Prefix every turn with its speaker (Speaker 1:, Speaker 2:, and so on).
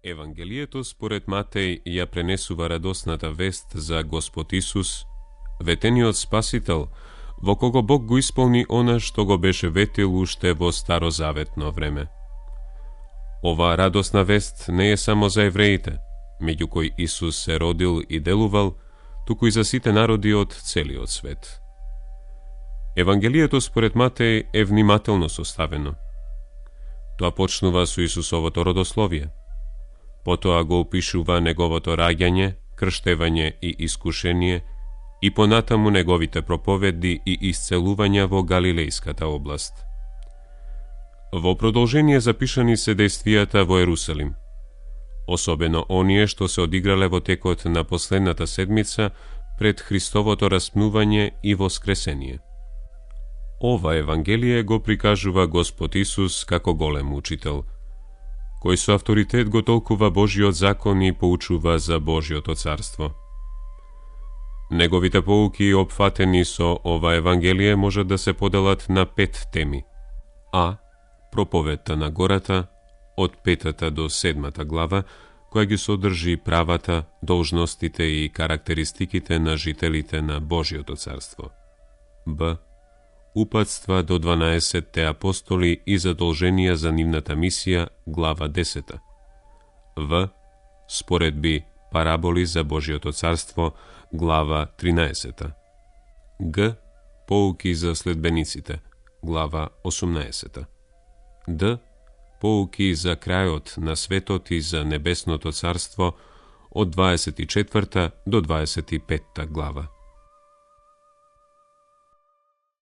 Speaker 1: Евангелието според Матеј ја пренесува радосната вест за Господ Исус, ветениот Спасител, во кого Бог го исполни она што го беше ветил уште во старозаветно време. Ова радосна вест не е само за евреите, меѓу кои Исус се родил и делувал, туку и за сите народи од целиот свет. Евангелието според Матеј е внимателно составено. Тоа почнува со Исусовото родословие. Потоа го опишува неговото раѓање, крштевање и искушение и понатаму неговите проповеди и исцелувања во Галилејската област. Во продолжение запишани се дејствијата во Ерусалим, особено оние што се одиграле во текот на последната седмица пред Христовото распнување и воскресение. Ова Евангелие го прикажува Господ Исус како голем учител, кој со авторитет го толкува Божиот закон и поучува за Божиото царство. Неговите поуки опфатени со ова Евангелие можат да се поделат на 5 теми. А. Проповедта на гората, од 5 до 7 глава, која ги содржи правата, должностите и карактеристиките на жителите на Божиото царство. Б. Упатства до 12 апостоли и задолженија за нивната мисија, глава 10. В. Споредби, параболи за Божиото царство, глава 13. Г. Поуки за следбениците, глава 18. Д. Поуки за крајот на светот и за небесното царство, од 24 до 25 глава.